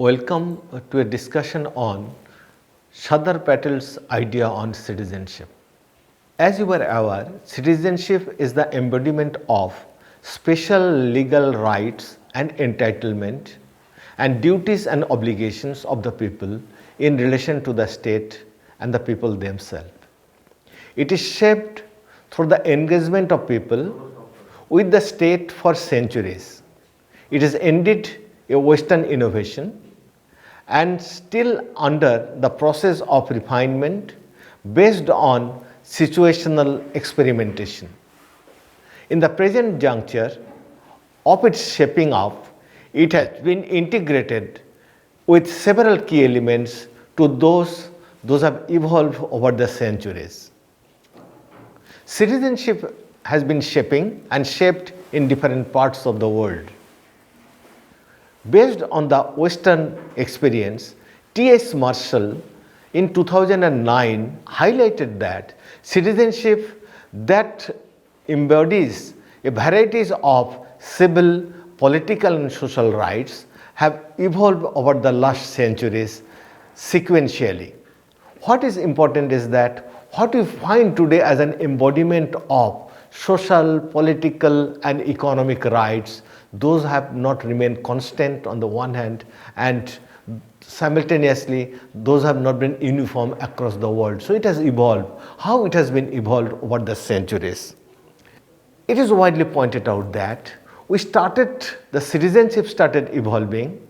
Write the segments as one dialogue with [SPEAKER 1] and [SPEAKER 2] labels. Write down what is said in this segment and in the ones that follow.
[SPEAKER 1] Welcome to a discussion on Sardar Patel's idea on citizenship. As you are aware, citizenship is the embodiment of special legal rights and entitlement and duties and obligations of the people in relation to the state and the people themselves. It is shaped through the engagement of people with the state for centuries. It is indeed a Western innovation and still under the process of refinement based on situational experimentation. In the present juncture of its shaping up, it has been integrated with several key elements to those have evolved over the centuries. Citizenship has been shaping and shaped in different parts of the world. Based on the Western experience, T.S. Marshall in 2009 highlighted that citizenship that embodies a varieties of civil, political and social rights have evolved over the last centuries sequentially. What is important is that what we find today as an embodiment of social, political and economic rights, those have not remained constant on the one hand, and simultaneously those have not been uniform across the world. So it has evolved. How it has been evolved over the centuries? It is widely pointed out that the citizenship started evolving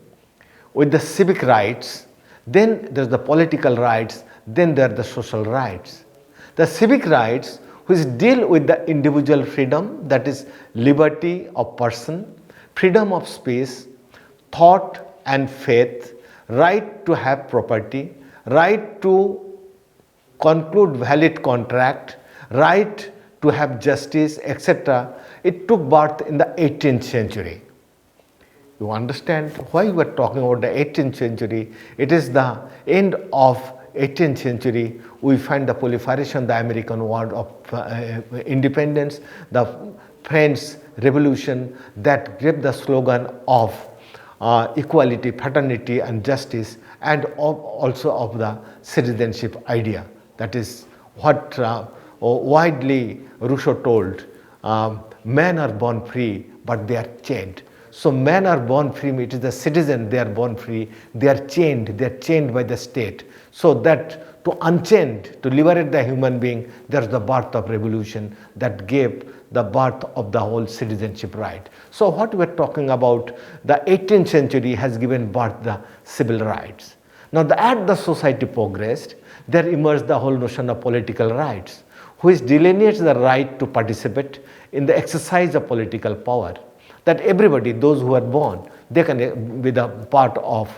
[SPEAKER 1] with the civic rights, then there's the political rights, then there are the social rights. The civic rights which deal with the individual freedom, that is liberty of person, freedom of speech, thought and faith, right to have property, right to conclude valid contract, right to have justice, etc. It took birth in the 18th century. You understand why we are talking about the 18th century? It is the end of 18th century, we find the proliferation, the American War of Independence, the French Revolution that gave the slogan of equality, fraternity and justice, and also of the citizenship idea. That is what widely Rousseau told, men are born free but they are chained. So men are born free, it is the citizen, they are born free, they are chained by the state. So that to unchain, to liberate the human being, there's the birth of revolution that gave the birth of the whole citizenship right. So what we're talking about, the 18th century has given birth the civil rights. Now as the society progressed, there emerged the whole notion of political rights, which delineates the right to participate in the exercise of political power. That everybody, those who are born, they can be the part of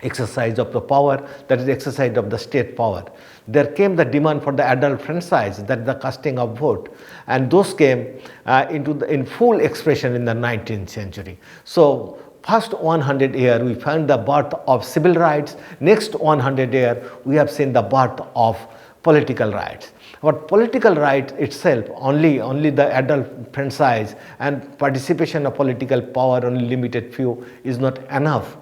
[SPEAKER 1] exercise of the power, that is the exercise of the state power. There came the demand for the adult franchise, that is the casting of vote, and those came in full expression in the 19th century. So first 100 years we found the birth of civil rights, next 100 years we have seen the birth of political rights. But political rights itself, only the adult franchise and participation of political power, only limited few, is not enough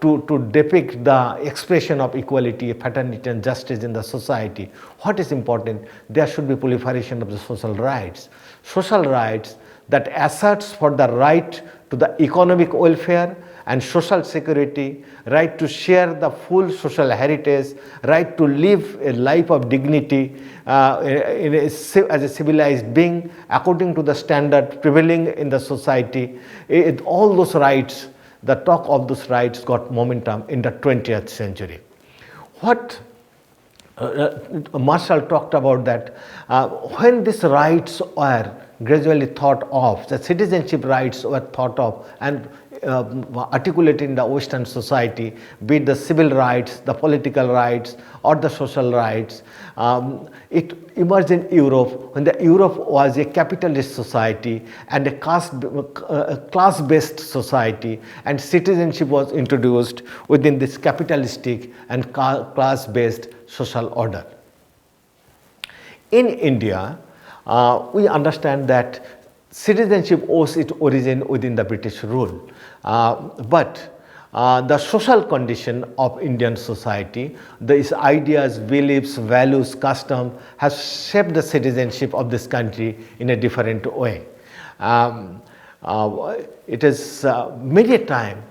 [SPEAKER 1] to depict the expression of equality, fraternity and justice in the society. What is important? There should be proliferation of the social rights. Social rights that asserts for the right to the economic welfare and social security, right to share the full social heritage, right to live a life of dignity as a civilized being according to the standard prevailing in the society. All those rights, the talk of those rights got momentum in the 20th century. What Marshall talked about that when these rights were gradually thought of, the citizenship rights were thought of and articulated in the Western society, be it the civil rights, the political rights or the social rights. It emerged in Europe when the Europe was a capitalist society and a class-based society, and citizenship was introduced within this capitalistic and class-based social order. In India, we understand that citizenship owes its origin within the British rule, but the social condition of Indian society, these ideas, beliefs, values, custom has shaped the citizenship of this country in a different way. It is many a time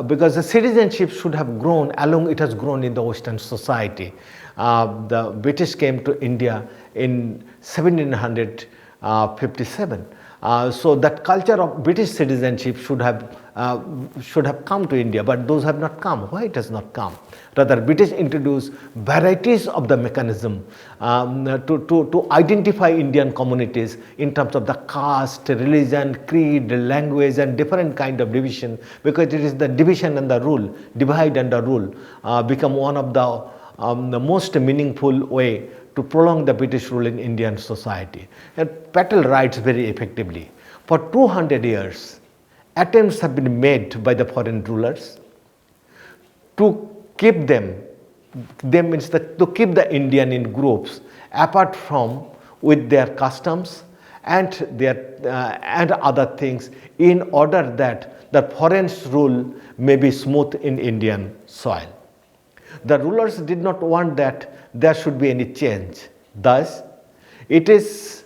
[SPEAKER 1] because the citizenship should have grown along it has grown in the Western society. The British came to India in 1757. So that culture of British citizenship should have come to India, but those have not come. Why it has not come? Rather, British introduced varieties of the mechanism to identify Indian communities in terms of the caste, religion, creed, language, and different kind of division, because it is the division and the rule, divide and the rule, become one of the most meaningful way to prolong the British rule in Indian society. And Patel writes very effectively. For 200 years, attempts have been made by the foreign rulers to keep them means that to keep the Indian in groups apart from with their customs and their and other things, in order that the foreign rule may be smooth in Indian soil. The rulers did not want that there should be any change. Thus, it is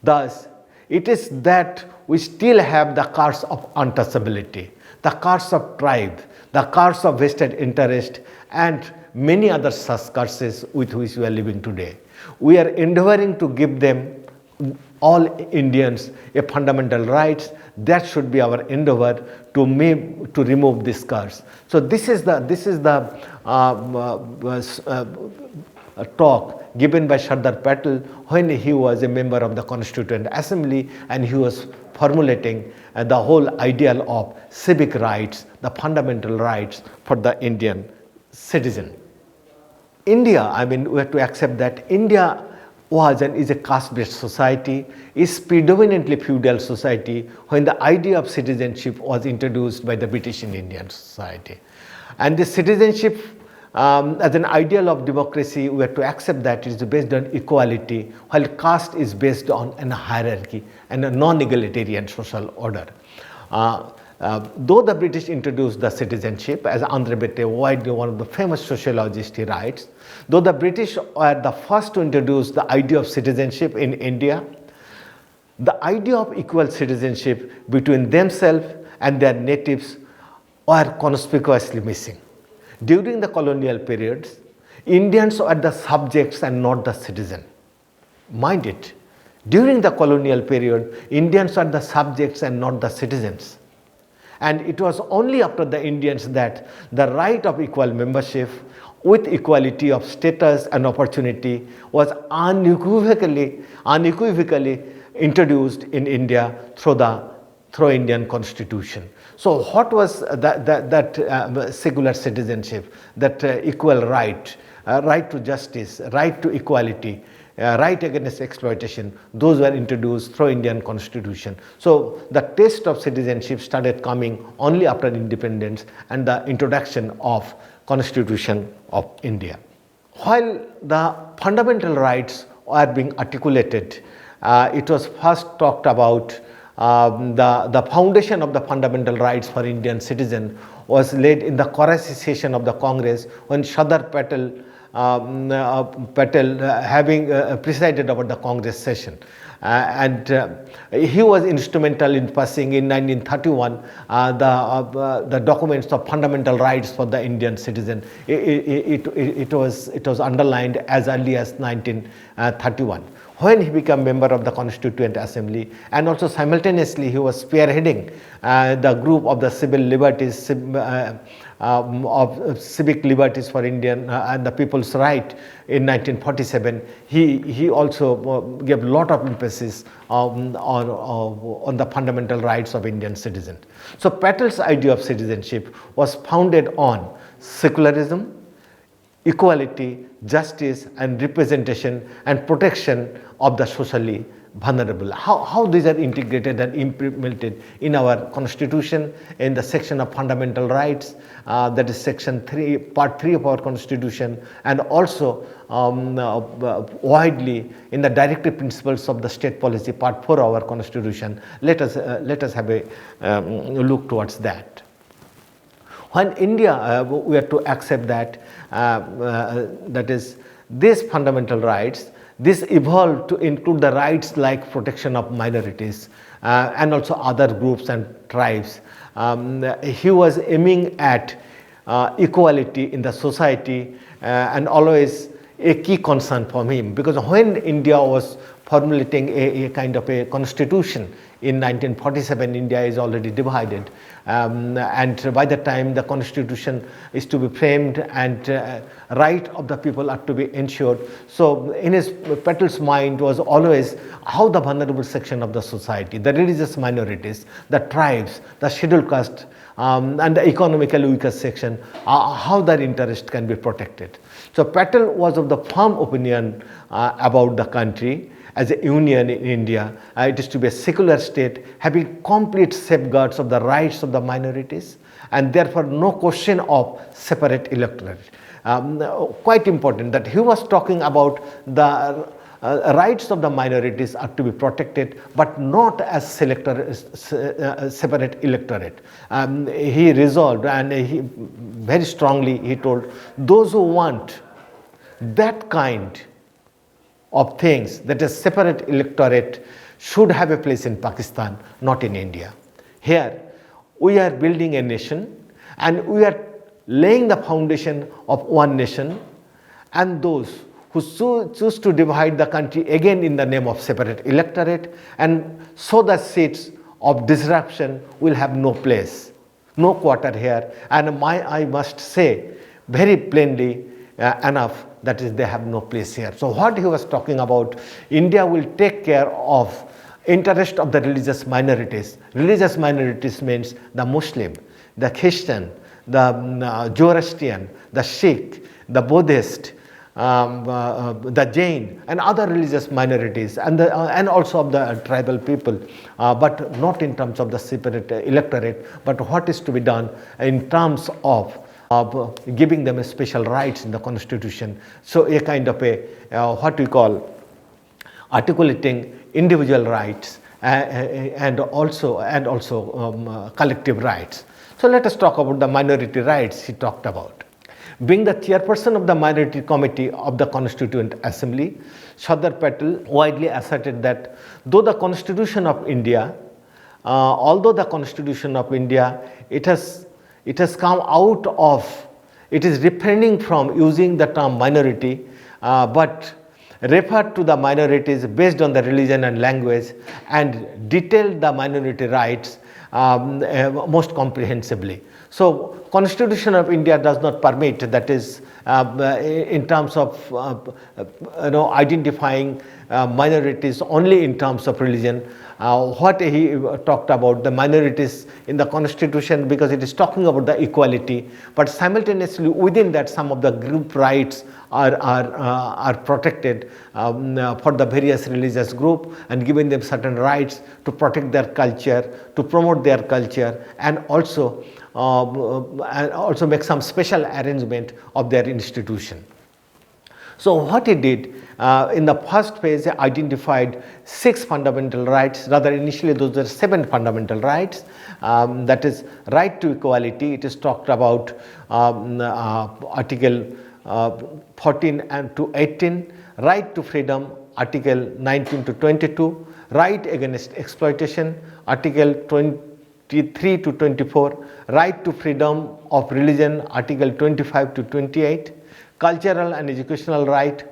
[SPEAKER 1] that we still have the curse of untouchability, the curse of tribe, the curse of vested interest, and many other such curses with which we are living today. We are endeavoring to give them, all Indians, a fundamental rights. That should be our endeavor to remove this curse. So this is the talk given by Sardar Patel when he was a member of the Constituent Assembly, and he was formulating the whole ideal of civic rights, the fundamental rights for the Indian citizen. India, we have to accept that India was and is a caste-based society, is predominantly feudal society when the idea of citizenship was introduced by the British in Indian society. And the citizenship as an ideal of democracy, we have to accept that it is based on equality, while caste is based on a hierarchy and a non-egalitarian social order. Though the British introduced the citizenship, as Andre Bette, widely one of the famous sociologists, he writes, though the British were the first to introduce the idea of citizenship in India, the idea of equal citizenship between themselves and their natives were conspicuously missing. During the colonial periods, Indians were the subjects and not the citizen. Mind it, during the colonial period, Indians were the subjects and not the citizens. And it was only after the Indians that the right of equal membership with equality of status and opportunity was unequivocally introduced in India through Indian Constitution. So what was that secular citizenship, that equal right, right to justice, right to equality, right against exploitation, those were introduced through Indian Constitution. So the taste of citizenship started coming only after independence and the introduction of Constitution of India. While the fundamental rights were being articulated, it was first talked about the foundation of the fundamental rights for Indian citizen was laid in the Karachi session of the Congress when Sardar Patel having presided over the Congress session. He was instrumental in passing in 1931 the documents of fundamental rights for the Indian citizen. It was underlined as early as 1931. When he became member of the Constituent Assembly, and also simultaneously he was spearheading the group of the civil liberties, of civic liberties for Indian and the people's right in 1947. He also gave a lot of emphasis on the fundamental rights of Indian citizens. So Patel's idea of citizenship was founded on secularism, equality, justice, and representation and protection of the socially vulnerable. How these are integrated and implemented in our Constitution in the section of fundamental rights, that is section 3, part 3 of our Constitution, and also widely in the directive principles of the state policy, part 4 of our Constitution. Let us have a look towards that. when India were to accept that, that is, these fundamental rights, this evolved to include the rights like protection of minorities and also other groups and tribes. He was aiming at equality in the society and always a key concern for him, because when India was formulating a kind of a constitution in 1947, India is already divided, and by the time the constitution is to be framed and right of the people are to be ensured. So in Patel's mind was always how the vulnerable section of the society, the religious minorities, the tribes, the scheduled caste, and the economically weaker section, how their interest can be protected. So Patel was of the firm opinion about the country as a union in India. It is to be a secular state having complete safeguards of the rights of the minorities, and therefore no question of separate electorate. Quite important that he was talking about the rights of the minorities are to be protected, but not as separate electorate. He resolved, and he very strongly he told those who want that kind of things, that a separate electorate, should have a place in Pakistan, not in India. Here we are building a nation and we are laying the foundation of one nation, and those who choose to divide the country again in the name of separate electorate and sow the seeds of disruption will have no place, no quarter here. And I must say very plainly enough, that is, they have no place here. So what he was talking about, India will take care of interest of the religious minorities. Religious minorities means the Muslim, the Christian, the Zoroastrian, the Sikh, the Buddhist, the Jain and other religious minorities, and also of the tribal people, but not in terms of the separate electorate, but what is to be done in terms of giving them a special rights in the constitution. So a kind of a what we call articulating individual rights and also collective rights. So let us talk about the minority rights he talked about. Being the chairperson of the minority committee of the Constituent Assembly, Sardar Patel widely asserted that although the Constitution of India, it has come out of, it is refraining from using the term minority, but referred to the minorities based on the religion and language, and detailed the minority rights most comprehensively. So Constitution of India does not permit, that is, in terms of identifying minorities only in terms of religion. What he talked about the minorities in the Constitution, because it is talking about the equality, but simultaneously within that some of the group rights are protected for the various religious group, and giving them certain rights to protect their culture, to promote their culture, and also make some special arrangement of their institution. So what he did in the first phase, he identified 6 fundamental rights. Rather, initially those were 7 fundamental rights. That is, right to equality. It is talked about Article 14 and to 18. Right to freedom, Article 19 to 22. Right against exploitation, Article 23 to 24. Right to freedom of religion, Article 25 to 28. Cultural and educational right,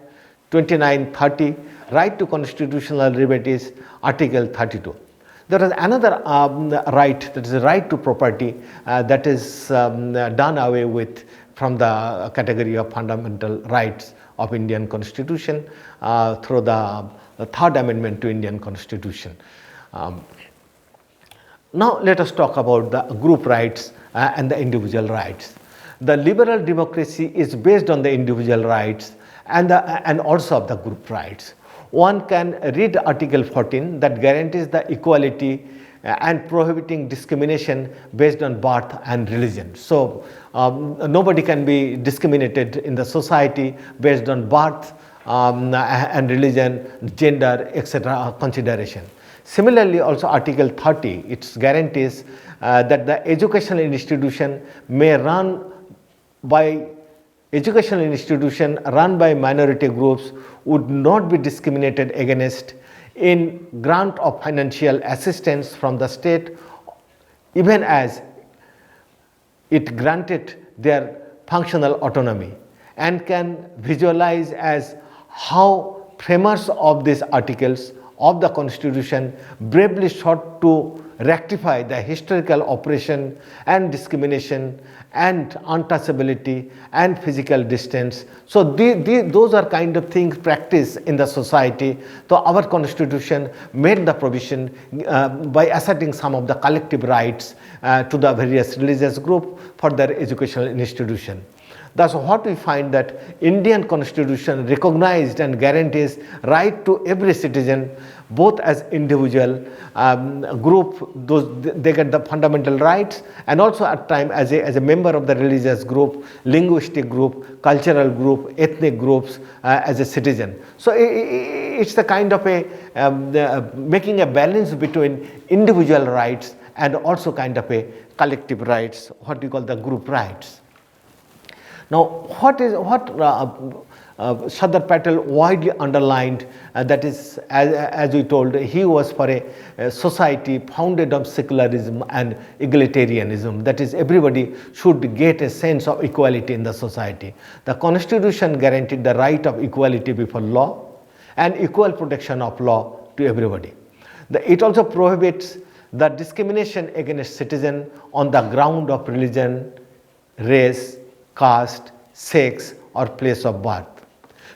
[SPEAKER 1] 29, 30. Right to constitutional liberties, Article 32. There is another right, that is the right to property, that is done away with from the category of fundamental rights of Indian Constitution through the 3rd Amendment to Indian Constitution. Now let us talk about the group rights and the individual rights. The liberal democracy is based on the individual rights and also of the group rights. One can read Article 14 that guarantees the equality and prohibiting discrimination based on birth and religion. So nobody can be discriminated in the society based on birth and religion, gender, etc. consideration. Similarly, also Article 30, it guarantees that the educational institution may run by educational institution run by minority groups would not be discriminated against in grant of financial assistance from the state, even as it granted their functional autonomy, and can visualize as how framers of these articles of the Constitution bravely sought to rectify the historical oppression and discrimination and untouchability and physical distance. So those are kind of things practiced in the society. So our Constitution made the provision by asserting some of the collective rights to the various religious group for their educational institution. Thus, what we find that Indian Constitution recognized and guarantees right to every citizen, both as individual group, they get the fundamental rights, and also at time as a member of the religious group, linguistic group, cultural group, ethnic groups as a citizen. So it's the kind of a making a balance between individual rights and also kind of a collective rights, what we call the group rights. Now, what Sardar Patel widely underlined, that is, as we told, he was for a society founded on secularism and egalitarianism. That is, everybody should get a sense of equality in the society. The Constitution guaranteed the right of equality before law and equal protection of law to everybody. It also prohibits the discrimination against citizens on the ground of religion, race, caste, sex, or place of birth.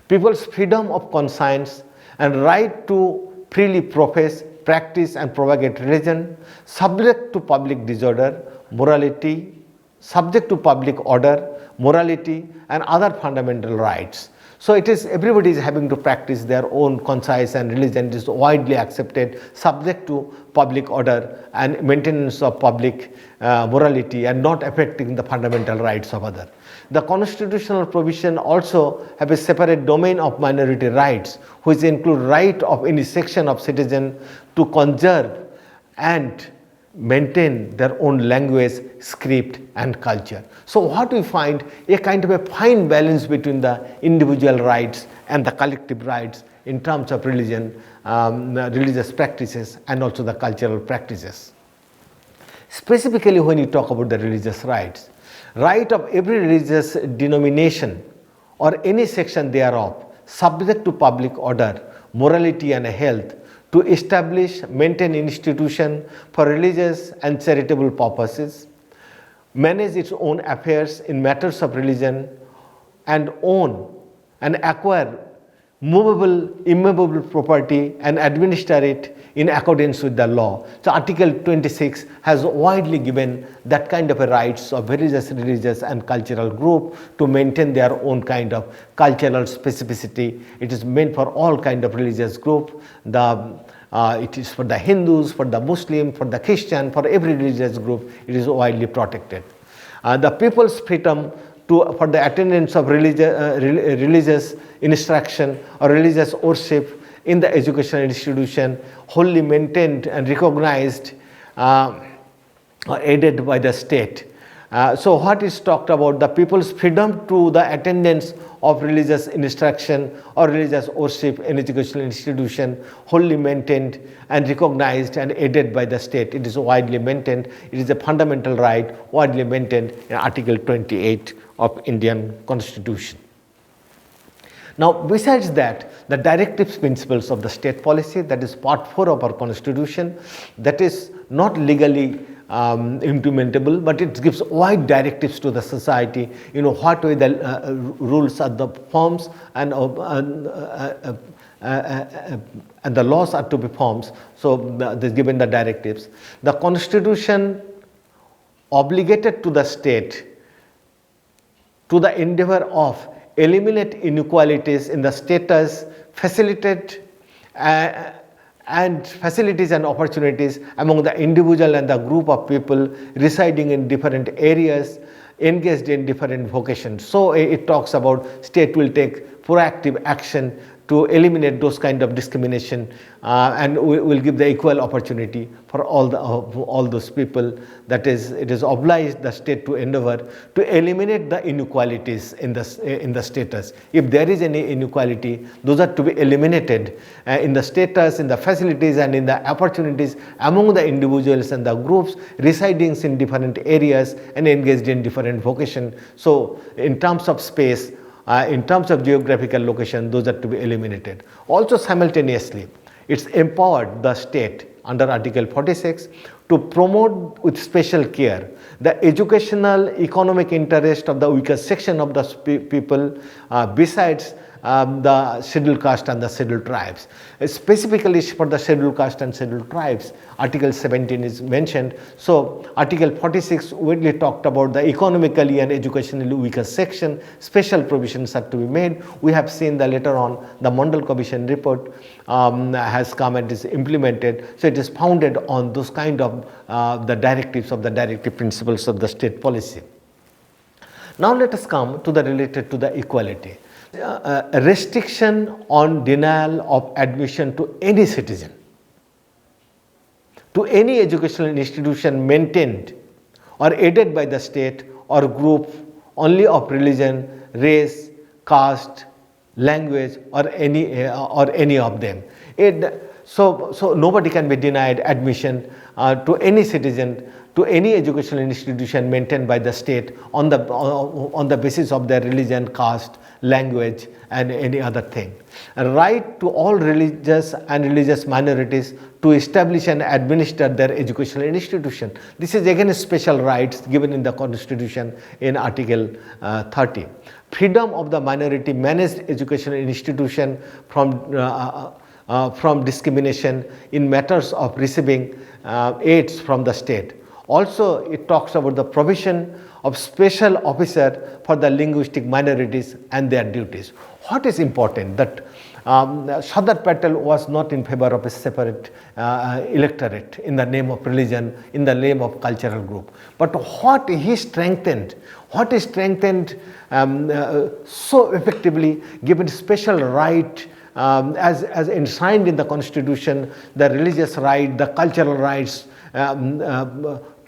[SPEAKER 1] People's freedom of conscience and right to freely profess, practice, and propagate religion, subject to public disorder, morality, subject to public order, morality, and other fundamental rights. So it is everybody is having to practice their own conscience, and religion is widely accepted, subject to public order and maintenance of public morality, and not affecting the fundamental rights of others. The constitutional provision also have a separate domain of minority rights, which include right of any section of citizen to conserve and maintain their own language, script, and culture. So what we find, a kind of a fine balance between the individual rights and the collective rights in terms of religion, religious practices, and also the cultural practices. Specifically, when you talk about the religious rights, right of every religious denomination or any section thereof, subject to public order, morality, and health, to establish, maintain institution for religious and charitable purposes, manage its own affairs in matters of religion, and own and acquire movable, immovable property and administer it in accordance with the law. So Article 26 has widely given that kind of a rights of various religious and cultural group to maintain their own kind of cultural specificity. It is meant for all kind of religious group. It is for the Hindus, for the Muslim, for the Christian, for every religious group. It is widely protected. The people's freedom for the attendance of religious instruction or religious worship in the educational institution, wholly maintained and recognized or aided by the state. So what is talked about, the people's freedom to the attendance of religious instruction or religious worship in educational institution, wholly maintained and recognized and aided by the state. It is widely maintained. It is a fundamental right widely maintained in Article 28 of Indian Constitution. Now, besides that, the directives principles of the state policy, that is part 4 of our Constitution, that is not legally implementable, but it gives wide directives to the society, what way the rules are the forms and the laws are to be formed. So they given the directives. The Constitution obligated to the state to the endeavor of eliminate inequalities in the status, facilitate and facilities and opportunities among the individual and the group of people residing in different areas, engaged in different vocations. So it talks about state will take proactive action to eliminate those kind of discrimination, and will give the equal opportunity for all those people. That is, it is obliged the state to endeavor to eliminate the inequalities in the status. If there is any inequality, those are to be eliminated in the status, in the facilities, and in the opportunities among the individuals and the groups residing in different areas and engaged in different vocation. So in terms of space, in terms of geographical location, those are to be eliminated. Also simultaneously, it's empowered the state under Article 46 to promote with special care the educational, economic interest of the weaker section of the people, besides the scheduled caste and the scheduled tribes. Specifically for the scheduled caste and scheduled tribes, Article 17 is mentioned. So Article 46 widely talked about the economically and educationally weaker section. Special provisions are to be made. We have seen that later on the Mandal Commission report has come and is implemented. So it is founded on those kind of the directives of the directive principles of the state policy. Now let us come to the related to the equality. A restriction on denial of admission to any citizen, to any educational institution maintained or aided by the state or group only of religion, race, caste, language, or any of them. So nobody can be denied admission to any citizen, to any educational institution maintained by the state on the basis of their religion, caste, language, and any other thing. A right to all religious and religious minorities to establish and administer their educational institution. This is again special rights given in the Constitution in Article 30. Freedom of the minority managed educational institution from discrimination in matters of receiving aids from the state. Also, it talks about the provision of special officer for the linguistic minorities and their duties. What is important that Sardar Patel was not in favor of a separate electorate in the name of religion, in the name of cultural group. But what he strengthened so effectively, given special right as enshrined in the Constitution, the religious right, the cultural rights,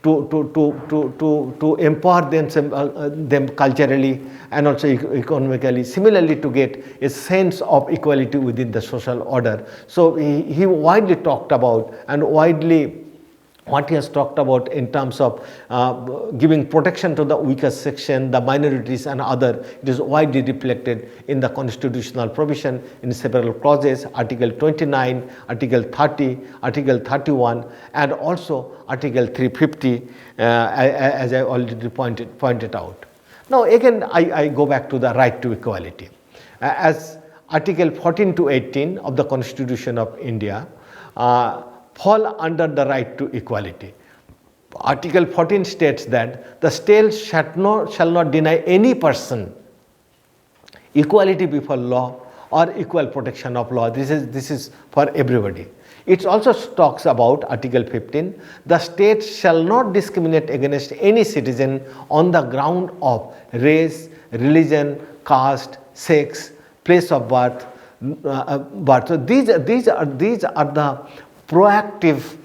[SPEAKER 1] to empower them culturally and also economically, similarly to get a sense of equality within the social order. So he widely talked about, and widely what he has talked about in terms of giving protection to the weaker section, the minorities and other, it is widely reflected in the constitutional provision in several clauses, Article 29, Article 30, Article 31, and also Article 350, as I already pointed out. Now again, I go back to the right to equality. As Article 14 to 18 of the Constitution of India fall under the right to equality. Article 14 states that the state shall not deny any person equality before law or equal protection of law. This is for everybody. It also talks about Article 15, the state shall not discriminate against any citizen on the ground of race, religion, caste, sex, place of birth. So these are the proactive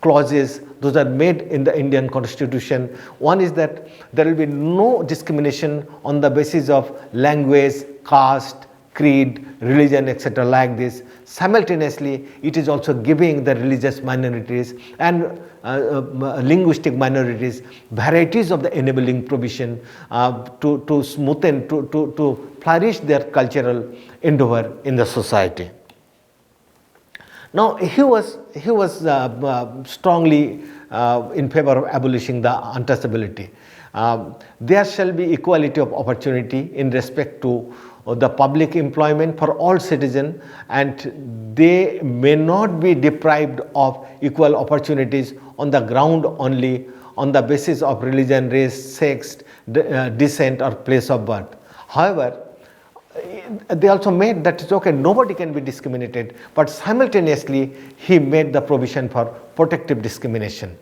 [SPEAKER 1] clauses, those are made in the Indian Constitution. One is that there will be no discrimination on the basis of language, caste, creed, religion, etc. like this. Simultaneously, it is also giving the religious minorities and linguistic minorities varieties of the enabling provision to smoothen, to flourish their cultural endeavor in the society. Now he was strongly in favor of abolishing the untouchability. There shall be equality of opportunity in respect to the public employment for all citizens, and they may not be deprived of equal opportunities on the ground only on the basis of religion, race, sex, descent, or place of birth. However, they also made that it's okay, nobody can be discriminated, but simultaneously he made the provision for protective discrimination.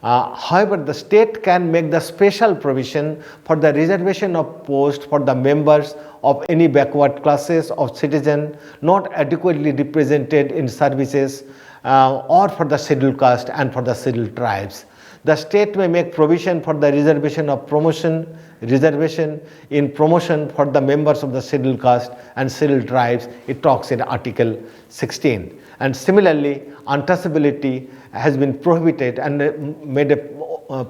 [SPEAKER 1] However, the state can make the special provision for the reservation of post for the members of any backward classes of citizen not adequately represented in services or for the scheduled caste and for the scheduled tribes. The state may make provision for the reservation in promotion for the members of the scheduled caste and scheduled tribes. It talks in Article 16. And similarly, untouchability has been prohibited and made a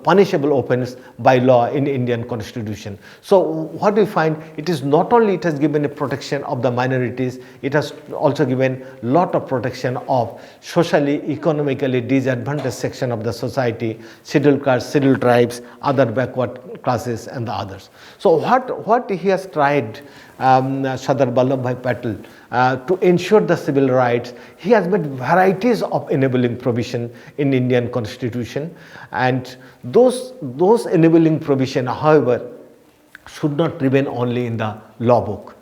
[SPEAKER 1] punishable offense by law in Indian Constitution. So what we find, it is not only it has given a protection of the minorities, it has also given lot of protection of socially, economically disadvantaged section of the society, scheduled castes, scheduled tribes, other backward classes and the others. So what he has tried, Sardar Vallabhbhai Patel, to ensure the civil rights, he has made varieties of enabling provision in Indian Constitution, and those enabling provision, however, should not remain only in the law book.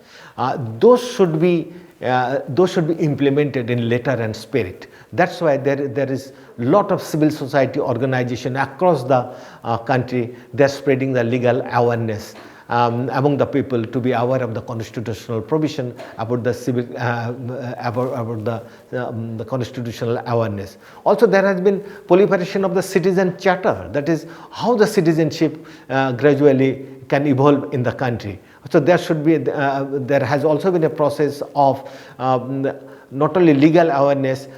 [SPEAKER 1] Those should be implemented in letter and spirit. That's why there is lot of civil society organization across the country. They're spreading the legal awareness among the people to be aware of the constitutional provision about the civil the constitutional awareness. Also, there has been proliferation of the citizen charter, that is how the citizenship gradually can evolve in the country. So there should be there has also been a process of not only legal awareness,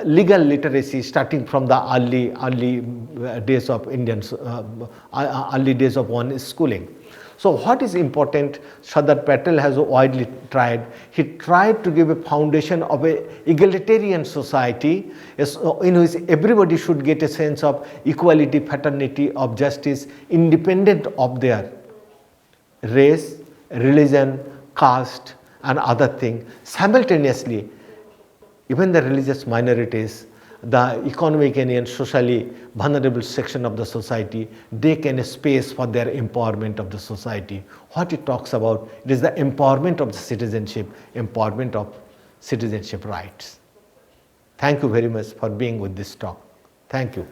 [SPEAKER 1] legal literacy starting from the early days of Indians, early days of one schooling. So what is important, Sardar Patel has widely tried. He tried to give a foundation of a egalitarian society in which everybody should get a sense of equality, fraternity, of justice, independent of their race, religion, caste and other things. Simultaneously, even the religious minorities, the economically and socially vulnerable section of the society, they can space for their empowerment of the society. What it talks about, it is the empowerment of the citizenship, empowerment of citizenship rights. Thank you very much for being with this talk. Thank you.